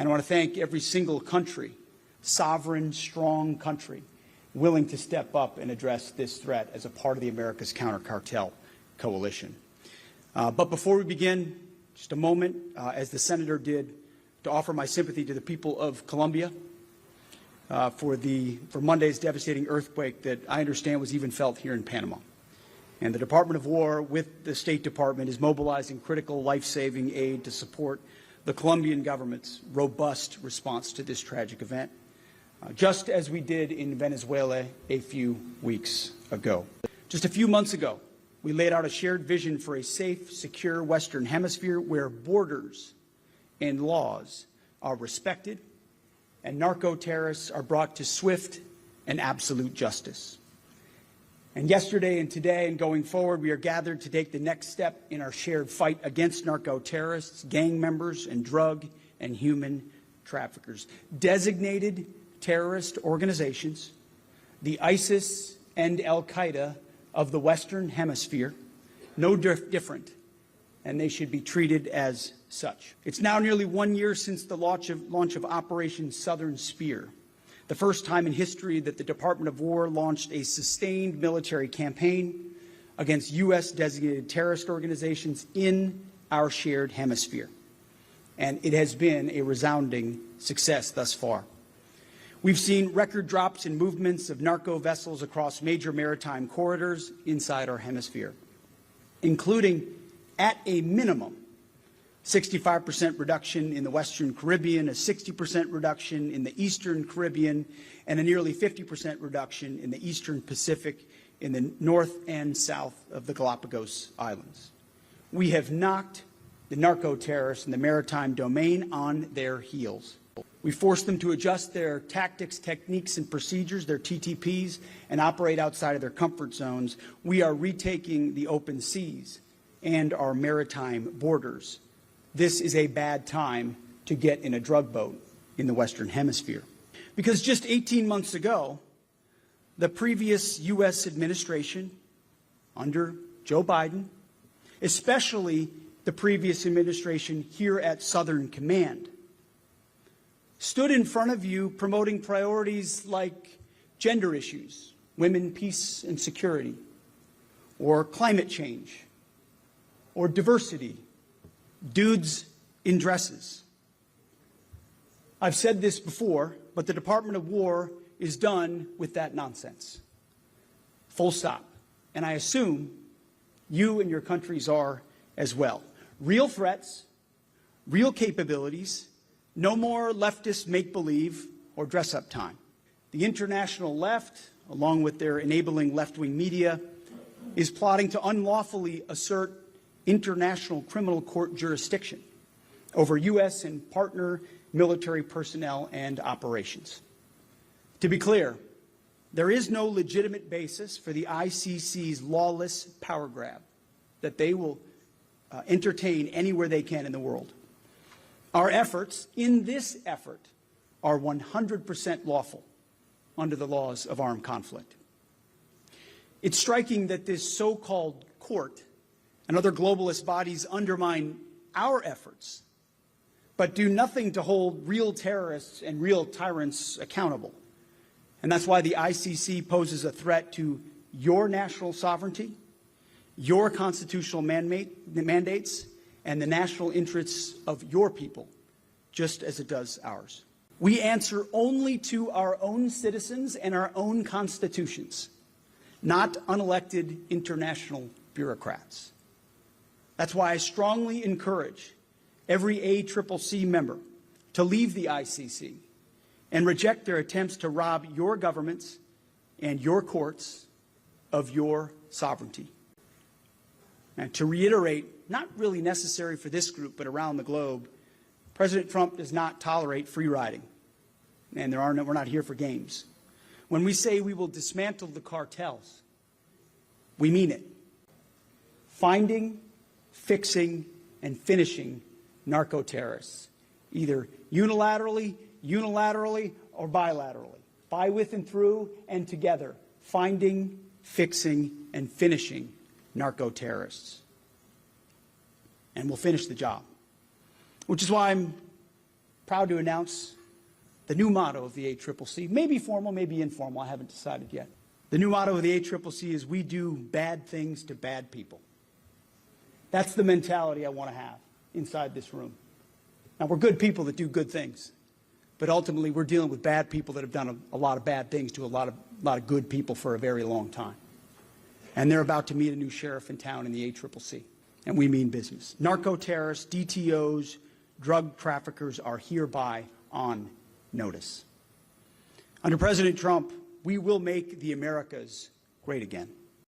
And I want to thank every single country, sovereign, strong country, willing to step up and address this threat as a part of the America's Counter-Cartel Coalition. But before we begin, just a moment, as the Senator did, to offer my sympathy to the people of Colombia for Monday's devastating earthquake that I understand was even felt here in Panama. And the Department of War, with the State Department, is mobilizing critical life-saving aid to support the Colombian government's robust response to this tragic event, just as we did in Venezuela a few weeks ago. Just a few months ago, we laid out a shared vision for a safe, secure Western Hemisphere where borders and laws are respected and narco-terrorists are brought to swift and absolute justice. And yesterday and today and going forward, we are gathered to take the next step in our shared fight against narco-terrorists, gang members, and drug and human traffickers. Designated terrorist organizations, the ISIS and Al-Qaeda of the Western Hemisphere, no different, and they should be treated as such. It's now nearly 1 year since the launch of Operation Southern Spear, the first time in history that the Department of War launched a sustained military campaign against U.S. designated terrorist organizations in our shared hemisphere. And it has been a resounding success thus far. We've seen record drops in movements of narco vessels across major maritime corridors inside our hemisphere, including, at a minimum, 65% reduction in the Western Caribbean, a 60% reduction in the Eastern Caribbean, and a nearly 50% reduction in the Eastern Pacific in the north and south of the Galapagos Islands. We have knocked the narco-terrorists in the maritime domain on their heels. We forced them to adjust their tactics, techniques, and procedures, their TTPs, and operate outside of their comfort zones. We are retaking the open seas and our maritime borders. This is a bad time to get in a drug boat in the Western Hemisphere. Because just 18 months ago, the previous U.S. administration under Joe Biden, especially the previous administration here at Southern Command, stood in front of you promoting priorities like gender issues, women, peace, and security, or climate change, or diversity, dudes in dresses. I've said this before, but the Department of War is done with that nonsense. Full stop. And I assume you and your countries are as well. Real threats, real capabilities, no more leftist make-believe or dress-up time. The international left, along with their enabling left-wing media, is plotting to unlawfully assert international criminal court jurisdiction over U.S. and partner military personnel and operations. To be clear, there is no legitimate basis for the ICC's lawless power grab that they will entertain anywhere they can in the world. Our efforts in this effort are 100% lawful under the laws of armed conflict. It's striking that this so-called court and other globalist bodies undermine our efforts, but do nothing to hold real terrorists and real tyrants accountable. And that's why the ICC poses a threat to your national sovereignty, your constitutional mandates, and the national interests of your people, just as it does ours. We answer only to our own citizens and our own constitutions, not unelected international bureaucrats. That's why I strongly encourage every ACCC member to leave the ICC and reject their attempts to rob your governments and your courts of your sovereignty. And to reiterate, not really necessary for this group, but around the globe, President Trump does not tolerate free riding, and we're not here for games. When we say we will dismantle the cartels, we mean it. Finding, fixing, and finishing narco-terrorists, either unilaterally, or bilaterally, by, with, and through, and together, finding, fixing, and finishing narco-terrorists. And we'll finish the job. Which is why I'm proud to announce the new motto of the ACCC, maybe formal, maybe informal, I haven't decided yet. The new motto of the ACCC is, we do bad things to bad people. That's the mentality I want to have inside this room. Now, we're good people that do good things, but ultimately we're dealing with bad people that have done a lot of bad things to a lot of good people for a very long time. And they're about to meet a new sheriff in town in the ACCC, and we mean business. Narco-terrorists, DTOs, drug traffickers are hereby on notice. Under President Trump, we will make the Americas great again.